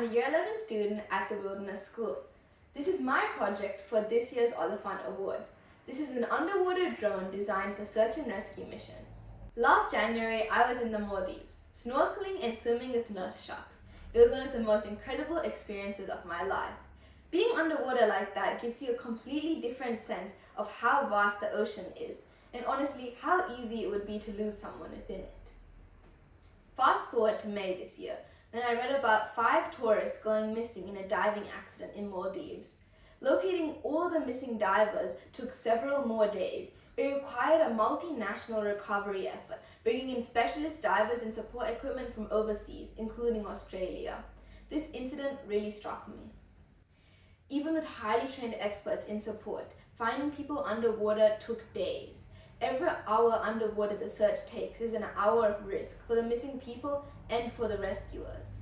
a Year 11 student at the Wilderness School. This is my project for this year's Oliphant Awards. This is an underwater drone designed for search and rescue missions. Last January, I was in the Maldives, snorkeling and swimming with nurse sharks. It was one of the most incredible experiences of my life. Being underwater like that gives you a completely different sense of how vast the ocean is, and honestly, how easy it would be to lose someone within it. Fast forward to May this year, when I read about 5 tourists going missing in a diving accident in Maldives. Locating all the missing divers took several more days. It required a multinational recovery effort, bringing in specialist divers and support equipment from overseas, including Australia. This incident really struck me. Even with highly trained experts in support, finding people underwater took days. Every hour underwater the search takes is an hour of risk for the missing people and for the rescuers.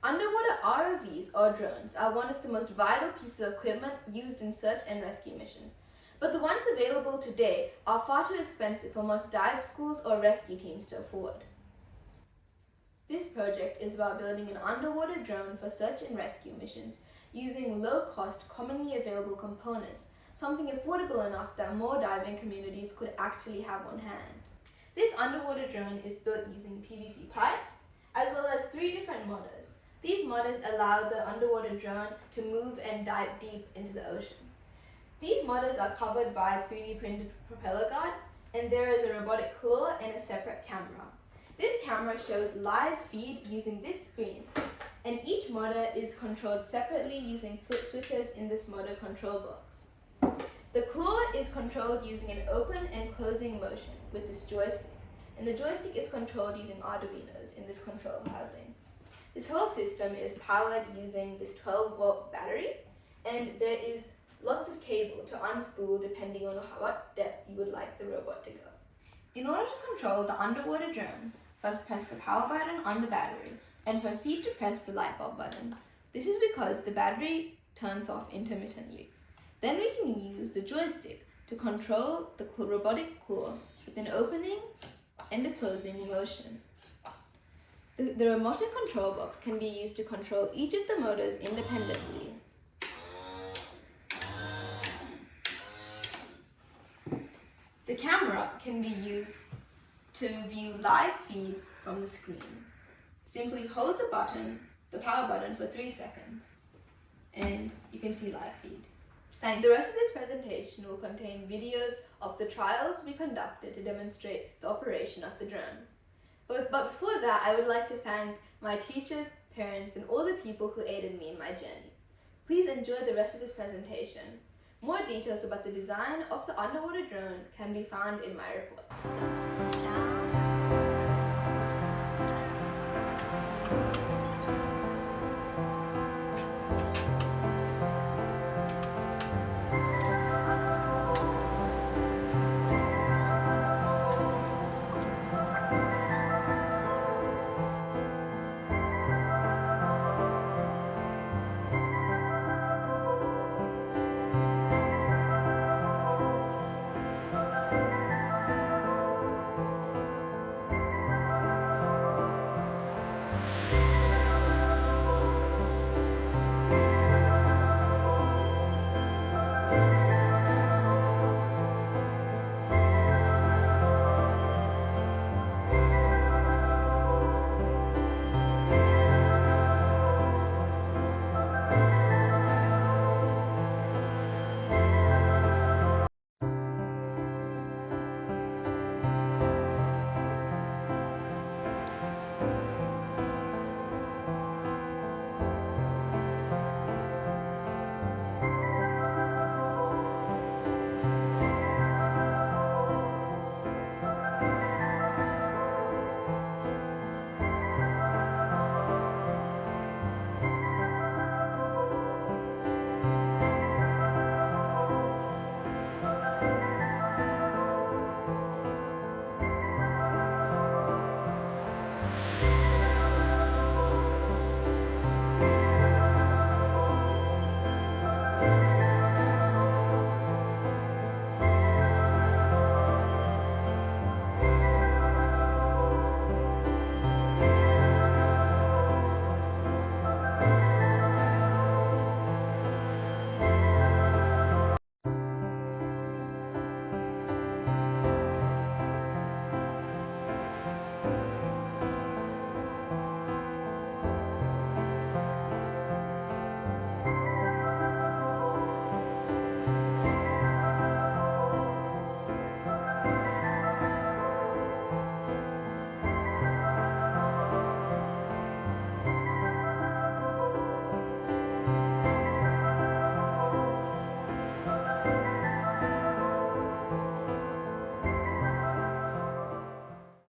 Underwater ROVs or drones are one of the most vital pieces of equipment used in search and rescue missions, but the ones available today are far too expensive for most dive schools or rescue teams to afford. This project is about building an underwater drone for search and rescue missions using low-cost, commonly available components, something affordable enough that more diving communities could actually have on hand. This underwater drone is built using PVC pipes, as well as 3 different motors. These motors allow the underwater drone to move and dive deep into the ocean. These motors are covered by 3D printed propeller guards, and there is a robotic claw and a separate camera. This camera shows live feed using this screen, and each motor is controlled separately using flip switches in this motor control box. The claw is controlled using an open and closing motion with this joystick, and the joystick is controlled using Arduinos in this control housing. This whole system is powered using this 12-volt battery, and there is lots of cable to unspool depending on what depth you would like the robot to go. In order to control the underwater drone, first press the power button on the battery and proceed to press the light bulb button. This is because the battery turns off intermittently. Then we can use the joystick to control the robotic claw with an opening and a closing motion. The remote control box can be used to control each of the motors independently. The camera can be used to view live feed from the screen. Simply hold the power button for 3 seconds, and you can see live feed. The rest of this presentation will contain videos of the trials we conducted to demonstrate the operation of the drone. But before that, I would like to thank my teachers, parents, and all the people who aided me in my journey. Please enjoy the rest of this presentation. More details about the design of the underwater drone can be found in my report.